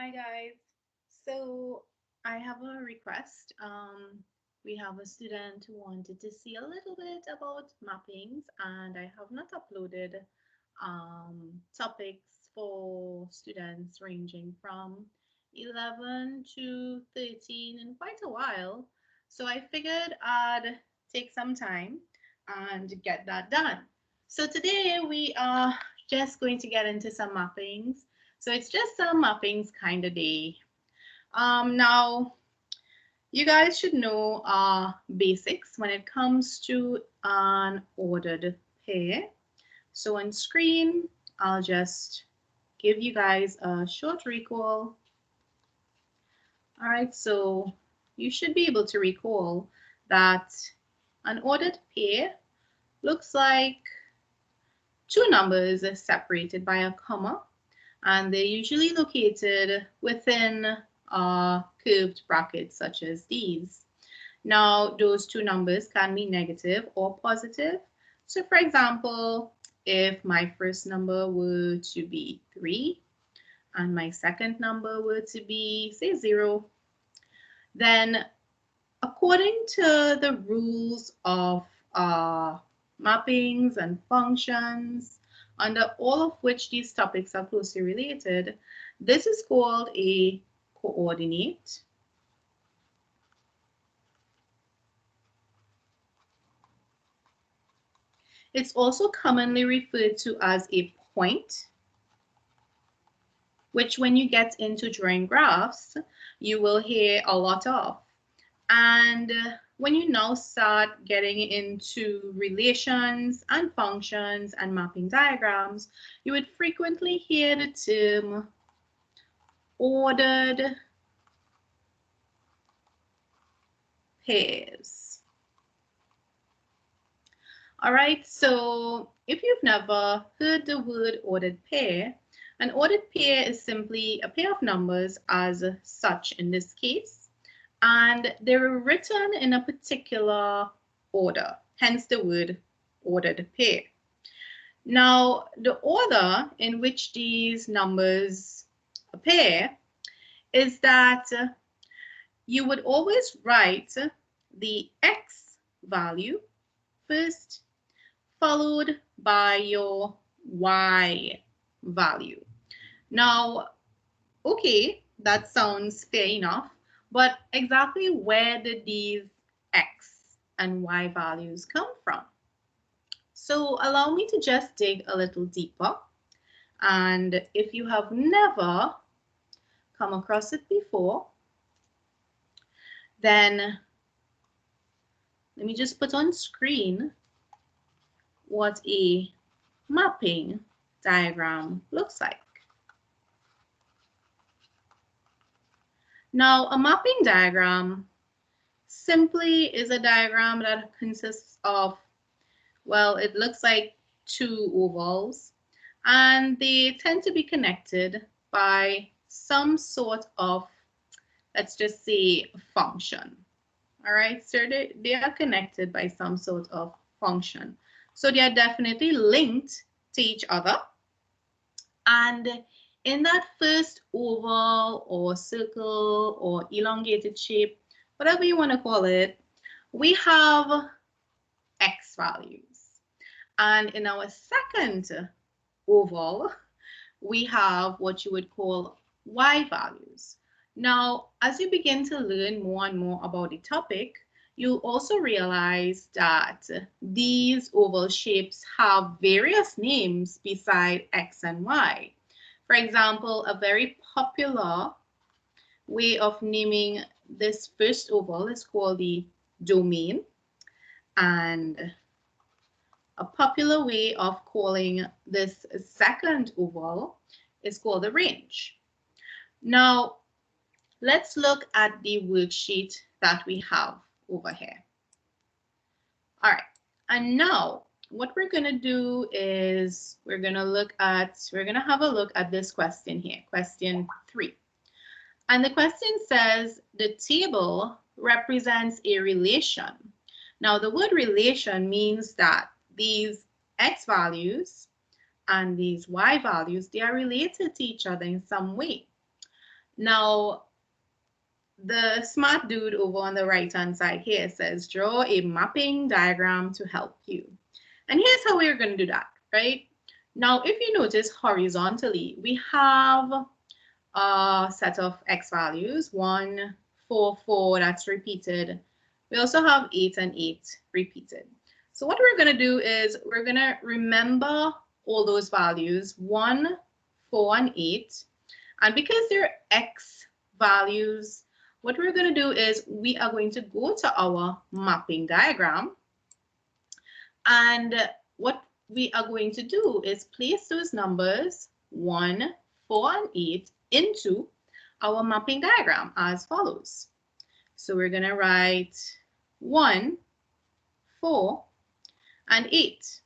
Hi guys. So I have a request. We have a student who wanted to see a little bit about mappings, and I have not uploaded topics for students ranging from 11 to 13 in quite a while. So I figured I'd take some time and get that done. So today we are just going to get into some mappings. So it's just a mappings kind of day. Now, you guys should know basics when it comes to an ordered pair. So on screen, I'll just give you guys a short recall. All right, so you should be able to recall that an ordered pair looks like two numbers separated by a comma, and they're usually located within curved brackets such as these. Now, those two numbers can be negative or positive. So for example, if my first number were to be 3 and my second number were to be, say, 0, then according to the rules of mappings and functions, under all of which these topics are closely related, this is called a coordinate. It's also commonly referred to as a point, which when you get into drawing graphs, you will hear a lot of. And when you now start getting into relations and functions and mapping diagrams, you would frequently hear the term ordered pairs. All right, so if you've never heard the word ordered pair, an ordered pair is simply a pair of numbers as such in this case, and they're written in a particular order, hence the word ordered pair. Now, the order in which these numbers appear is that you would always write the x value first, followed by your y value. Now, okay, that sounds fair enough, but exactly where did these x and y values come from? So allow me to just dig a little deeper. And if you have never come across it before, then let me just put on screen what a mapping diagram looks like. Now, a mapping diagram simply is a diagram that consists of, well, it looks like two ovals, and they tend to be connected by some sort of, let's just say, function. All right, so they are connected by some sort of function. So they are definitely linked to each other. And in that first oval or circle or elongated shape, whatever you want to call it, we have x values. And in our second oval, we have what you would call y values. Now, as you begin to learn more and more about the topic, you'll also realize that these oval shapes have various names beside x and y. For example, a very popular way of naming this first oval is called the domain, and a popular way of calling this second oval is called the range. Now, let's look at the worksheet that we have over here. All right, and now what we're going to do is we're going to have a look at this question here, question 3. And the question says the table represents a relation. Now, the word relation means that these x values and these y values, they are related to each other in some way. Now, the smart dude over on the right-hand side here says, draw a mapping diagram to help you. And here's how we're going to do that, right? Now, if you notice horizontally, we have a set of x values, 1, 4, 4, that's repeated. We also have 8 and 8 repeated. So what we're going to do is we're going to remember all those values, 1, 4, and 8. And because they're x values, what we're going to do is we are going to go to our mapping diagram. And what we are going to do is place those numbers 1, 4, and 8 into our mapping diagram as follows. So we're going to write 1, 4, and 8.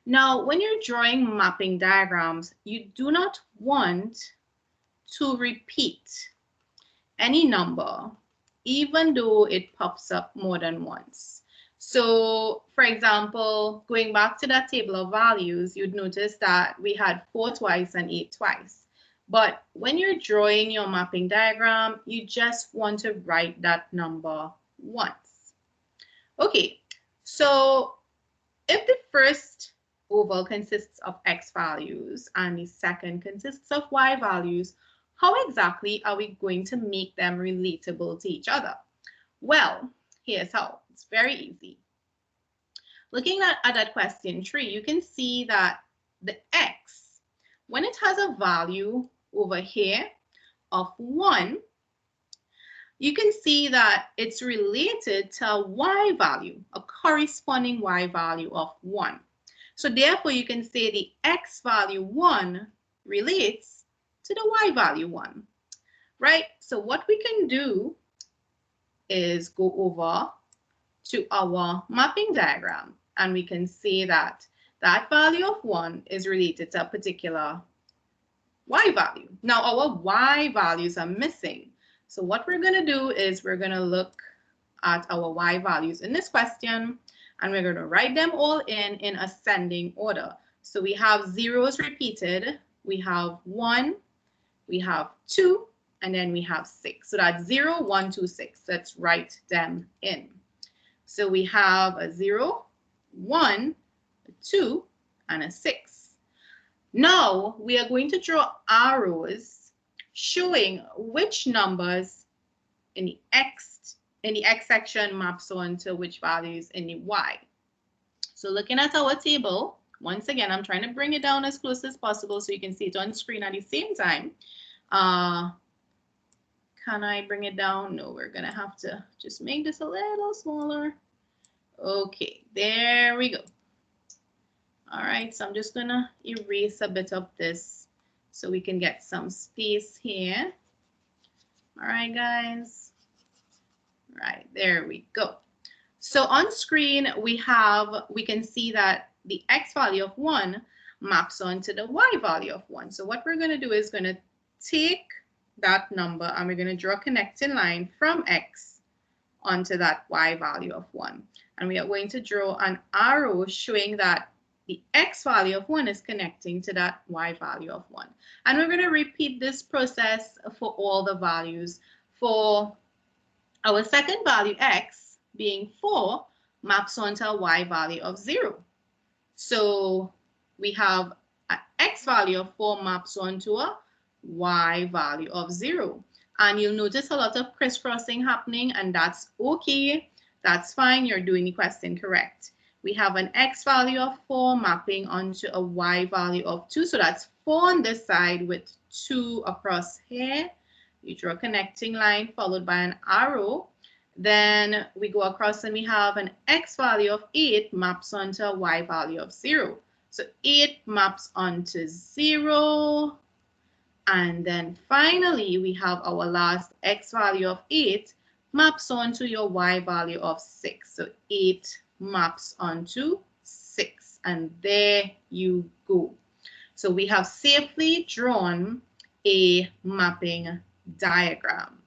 Now, when you're drawing mapping diagrams, you do not want to repeat any number, even though it pops up more than once. So, for example, going back to that table of values, you'd notice that we had 4 twice and 8 twice. But when you're drawing your mapping diagram, you just want to write that number once. Okay, so if the first oval consists of x values and the second consists of y values, how exactly are we going to make them relatable to each other? Well, here's how. It's very easy. Looking at that question 3, you can see that the x, when it has a value over here of 1, you can see that it's related to a y value, a corresponding y value of 1. So therefore, you can say the x value 1 relates to the y value 1, right? So what we can do is go over to our mapping diagram, and we can say that that value of 1 is related to a particular y value. Now, our y values are missing. So what we're going to do is we're going to look at our y values in this question, and we're going to write them all in ascending order. So we have zeros repeated, we have 1, we have 2, and then we have 6. So that's 0, 1, 2, 6. Let's write them in. So we have a 0, 1, a 2, and a 6. Now we are going to draw arrows showing which numbers in the x section maps onto which values in the y. So looking at our table, once again, I'm trying to bring it down as close as possible so you can see it on screen at the same time. Can I bring it down? No, we're gonna have to just make this a little smaller. Okay, there we go. All right, so I'm just gonna erase a bit of this so we can get some space here. All right, guys. Right, there we go. So on screen, we can see that the x value of 1 maps onto the y value of 1. So what we're going to do is going to take that number and we're going to draw a connecting line from x onto that y value of 1. And we are going to draw an arrow showing that the x value of 1 is connecting to that y value of 1. And we're going to repeat this process for all the values. For our second value, x, being 4, maps onto a y value of 0. So we have an x value of 4 maps onto a y value of 0. And you'll notice a lot of crisscrossing happening, and that's okay. That's fine. You're doing the question correct. We have an x value of 4 mapping onto a y value of 2. So that's 4 on this side with 2 across here. You draw a connecting line followed by an arrow. Then we go across and we have an x value of 8 maps onto a y value of 0. So 8 maps onto 0. And then finally, we have our last x value of 8 maps onto your y value of 6. So 8 maps onto 6. And there you go. So we have safely drawn a mapping diagram.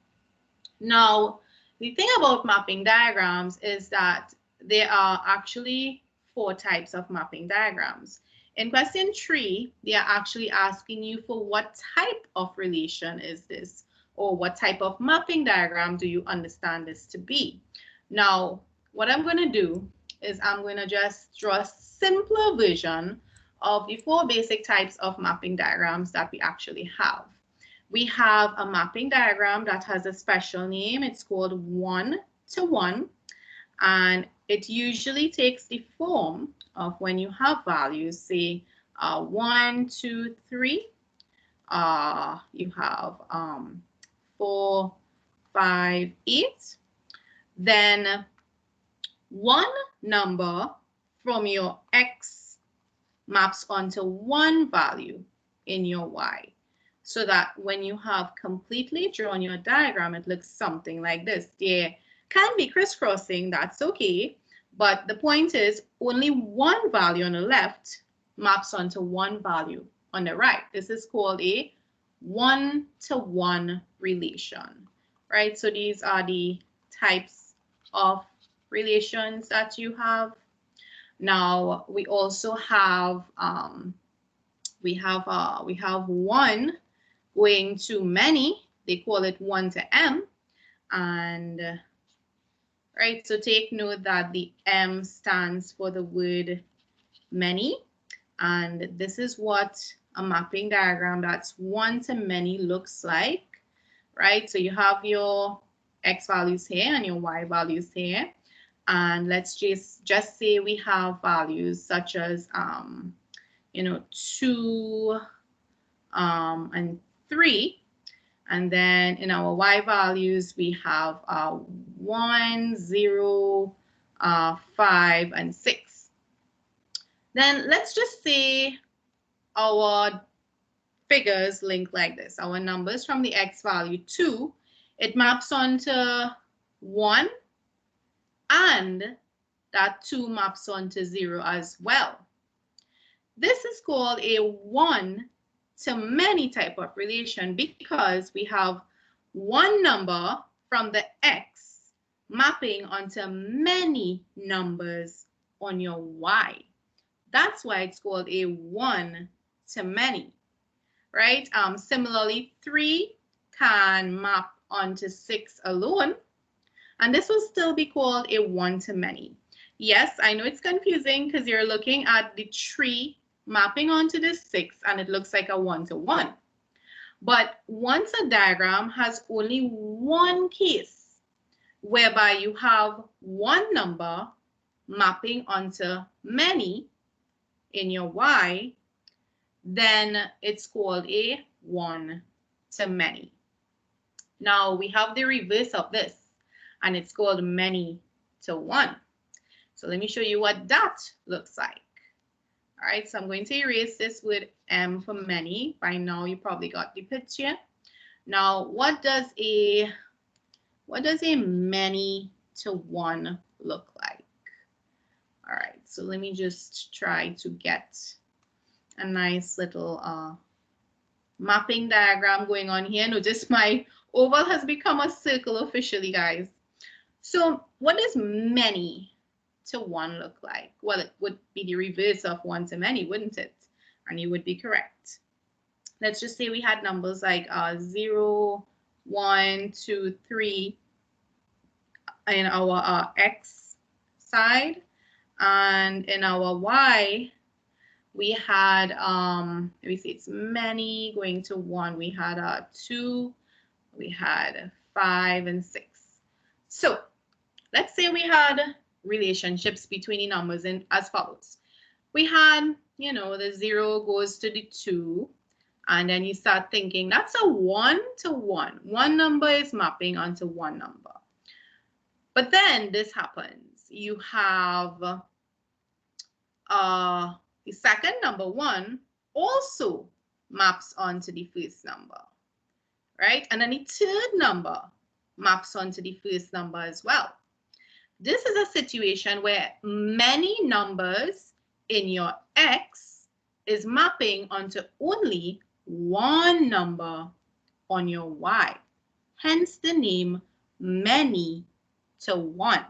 Now, the thing about mapping diagrams is that there are actually 4 types of mapping diagrams. In question 3, they are actually asking you for what type of relation is this? or what type of mapping diagram do you understand this to be? Now, what I'm going to do is I'm going to just draw a simpler version of the 4 basic types of mapping diagrams that we actually have. We have a mapping diagram that has a special name. It's called 1-to-1, and it usually takes the form of when you have values, say 1, 2, 3. You have 4, 5, 8. Then one number from your X maps onto one value in your Y, so that when you have completely drawn your diagram, it looks something like this. There can be crisscrossing, that's okay, but the point is only one value on the left maps onto one value on the right. This is called a 1-to-1 relation, right? So these are the types of relations that you have. Now we also have we have one going to many. They call it 1-to-m, and right, so take note that the M stands for the word many, and this is what a mapping diagram that's 1-to-many looks like, right? So you have your X values here and your Y values here, and let's just say we have values such as 2 and 3, and then in our Y values we have 1, 0, 5, and 6. Then let's just say our figures link like this. Our numbers from the X value 2, it maps onto 1, and that 2 maps onto 0 as well. This is called a 1-to-many type of relation because we have one number from the X mapping onto many numbers on your Y. That's why it's called a 1-to-many, right? Similarly, 3 can map onto 6 alone, and this will still be called a 1-to-many. Yes, I know it's confusing because you're looking at the 3 mapping onto the 6 and it looks like a 1-to-1. But once a diagram has only one case whereby you have one number mapping onto many in your Y, then it's called a 1-to-many. Now we have the reverse of this, and it's called many-to-one. So let me show you what that looks like. All right, so I'm going to erase this with M for many. By now you probably got the picture. Now what does a many-to-one look like? All right, so let me just try to get a nice little mapping diagram going on here. Notice my oval has become a circle officially, guys. So what does many-to-one look like? Well, it would be the reverse of 1-to-many, wouldn't it? And you would be correct. Let's just say we had numbers like 0, 1, 2, 3 in our X side, and in our Y we had let me see, it's many going to 1. We had 2, we had 5, and 6. So let's say we had relationships between the numbers in as follows. We had, the 0 goes to the 2, and then you start thinking that's a 1-to-1. One number is mapping onto one number. But then this happens. You have the second number 1 also maps onto the first number, right? And then the third number maps onto the first number as well. This is a situation where many numbers in your X is mapping onto only one number on your Y. Hence the name many-to-one.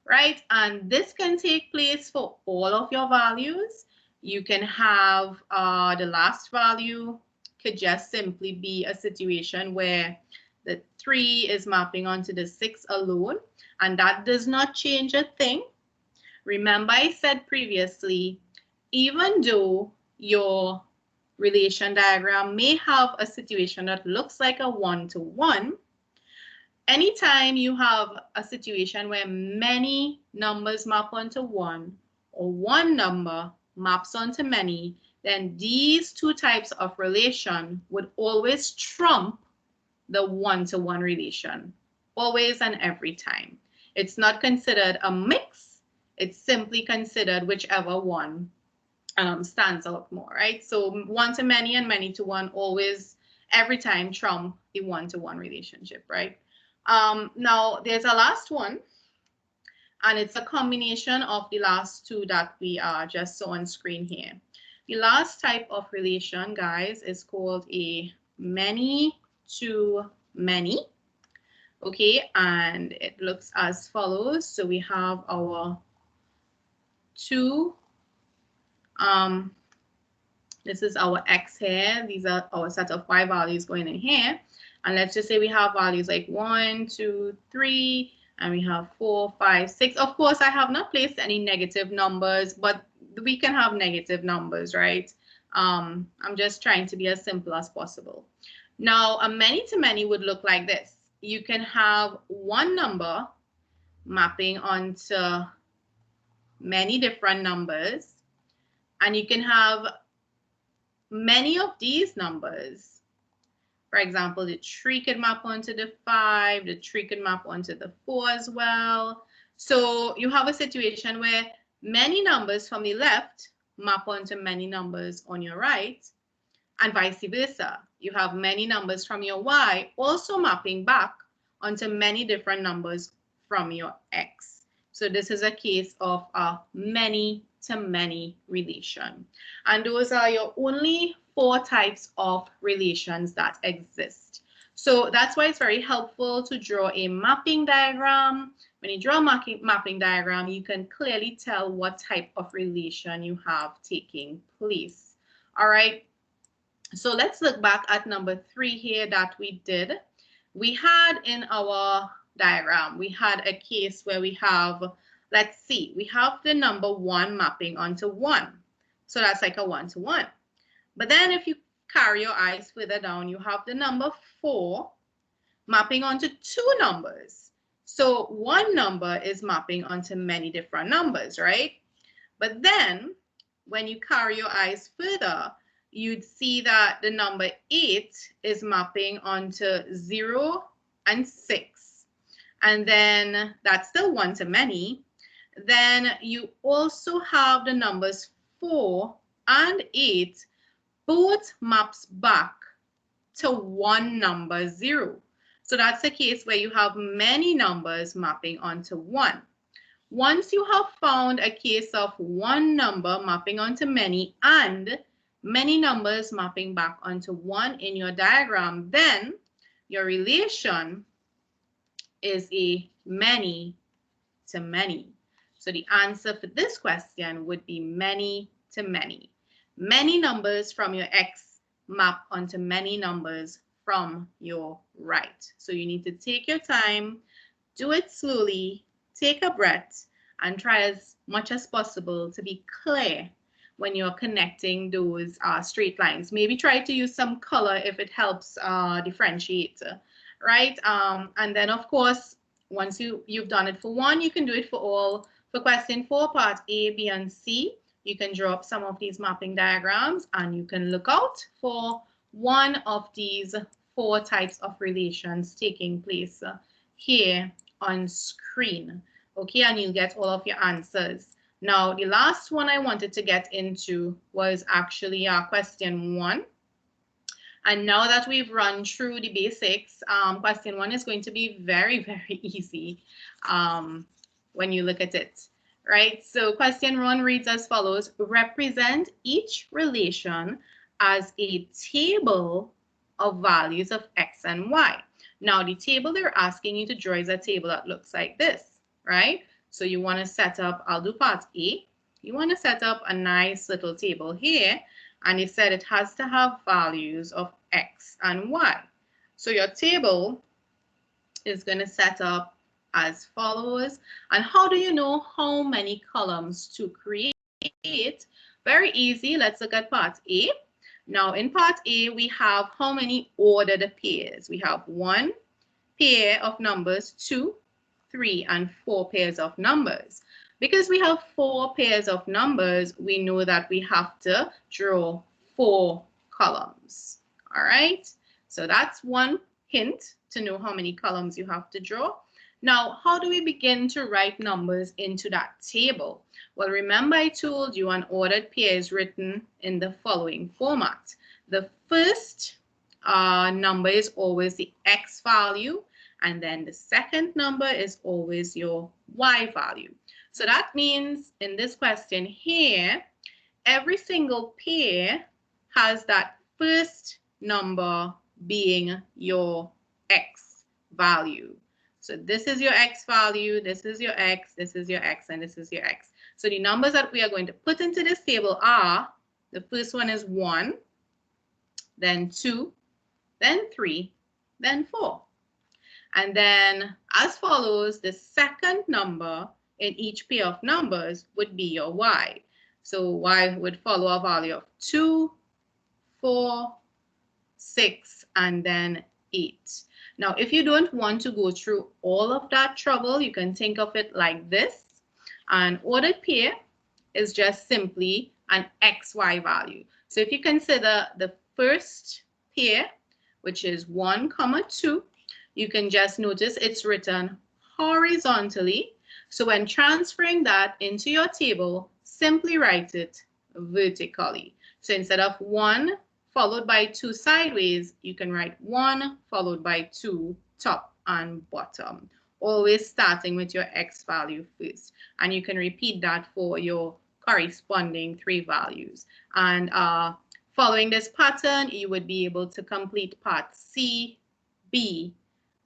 Right? And this can take place for all of your values. You can have the last value could just simply be a situation where the 3 is mapping onto the 6 alone, and that does not change a thing. Remember, I said previously, even though your relation diagram may have a situation that looks like a 1-to-1, anytime you have a situation where many numbers map onto 1 or one number maps onto many, then these two types of relation would always trump the 1-to-1 relation, always and every time. It's not considered a mix. It's simply considered whichever one stands out more, right? So 1-to-many and many-to-one always, every time, trump the 1-to-1 relationship, right? Now, there's a last one, and it's a combination of the last two that we just saw on screen here. The last type of relation, guys, is called a many-to-many. Okay, and it looks as follows. So we have our two, this is our x here. These are our set of y values going in here. And let's just say we have values like 1, 2, 3, and we have 4, 5, 6. Of course, I have not placed any negative numbers, but we can have negative numbers, right? I'm just trying to be as simple as possible. Now, a many-to-many would look like this. You can have one number mapping onto many different numbers, and you can have many of these numbers. For example, the 3 could map onto the 5, the 3 could map onto the 4 as well. So you have a situation where many numbers from the left map onto many numbers on your right, and vice versa. You have many numbers from your y also mapping back onto many different numbers from your x. So this is a case of a many-to-many relation. And those are your only 4 types of relations that exist. So that's why it's very helpful to draw a mapping diagram. When you draw a mapping diagram, you can clearly tell what type of relation you have taking place. All right. So let's look back at number 3 here that we did. We had in our diagram, we had a case where we have, let's see, we have the number 1 mapping onto 1. So that's like a 1-to-1. But then if you carry your eyes further down, you have the number 4 mapping onto 2 numbers. So one number is mapping onto many different numbers, right? But then when you carry your eyes further, you'd see that the number 8 is mapping onto 0 and 6. And then that's still 1-to-many. Then you also have the numbers 4 and 8, both maps back to one number, 0. So that's a case where you have many numbers mapping onto 1. Once you have found a case of one number mapping onto many and many numbers mapping back onto 1 in your diagram, then your relation is a many-to-many. So the answer for this question would be many-to-many. Many numbers from your x map onto many numbers from your right. So you need to take your time, do it slowly, take a breath, and try as much as possible to be clear when you're connecting those straight lines. Maybe try to use some color if it helps differentiate, right? And then, of course, once you've done it for 1, you can do it for all. For question 4, part A, B, and C, you can draw up some of these mapping diagrams, and you can look out for one of these 4 types of relations taking place here on screen. Okay, and you'll get all of your answers. Now, the last one I wanted to get into was actually question 1. And now that we've run through the basics, question 1 is going to be very, very easy when you look at it, right? So question 1 reads as follows: represent each relation as a table of values of x and y. Now, the table they're asking you to draw is a table that looks like this, right? So you want to set up, I'll do part A. You want to set up a nice little table here and it said it has to have values of X and Y. So your table is going to set up as follows. And how do you know how many columns to create? Very easy. Let's look at part A. Now in part A, we have how many ordered pairs? We have 1 pair of numbers, 2, 3, and 4 pairs of numbers. Because we have 4 pairs of numbers, we know that we have to draw 4 columns. All right, so that's one hint to know how many columns you have to draw. Now, how do we begin to write numbers into that table? Well, remember I told you an ordered pair is written in the following format. The first number is always the X value, and then the second number is always your Y value. So that means in this question here, every single pair has that first number being your X value. So this is your X value, this is your X, this is your X, and this is your X. So the numbers that we are going to put into this table are, the first one is 1, then 2, then 3, then 4. And then as follows, the second number in each pair of numbers would be your Y. So Y would follow a value of 2, 4, 6, and then 8. Now, if you don't want to go through all of that trouble, you can think of it like this. An ordered pair is just simply an XY value. So if you consider the first pair, which is 1, 2, you can just notice it's written horizontally. So when transferring that into your table, simply write it vertically. So instead of 1 followed by 2 sideways, you can write 1 followed by 2 top and bottom, always starting with your X value first. And you can repeat that for your corresponding 3 values. And following this pattern, you would be able to complete part C, B,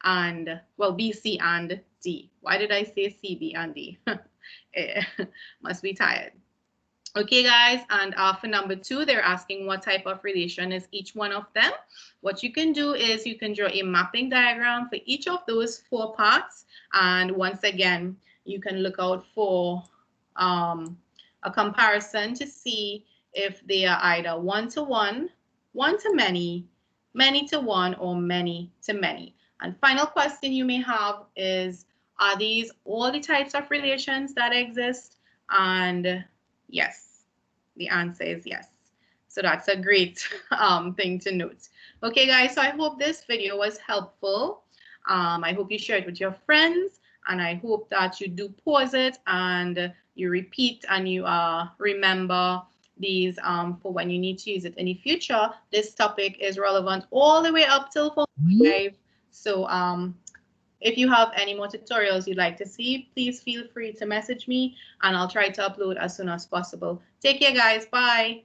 and, well, B, C, and D. Why did I say C, B, and D? Must be tired. Okay, guys, and for number 2, they're asking what type of relation is each one of them. What you can do is you can draw a mapping diagram for each of those 4 parts. And once again, you can look out for a comparison to see if they are either one-to-one, one-to-many, many-to-one, or many-to-many. And final question you may have is, are these all the types of relations that exist? And yes, the answer is yes. So that's a great thing to note. Okay, guys, so I hope this video was helpful. I hope you share it with your friends, and I hope that you do pause it and you repeat and you remember these for when you need to use it in the future. This topic is relevant all the way up till Form 5. So if you have any more tutorials you'd like to see, please feel free to message me and I'll try to upload as soon as possible. Take care, guys. Bye.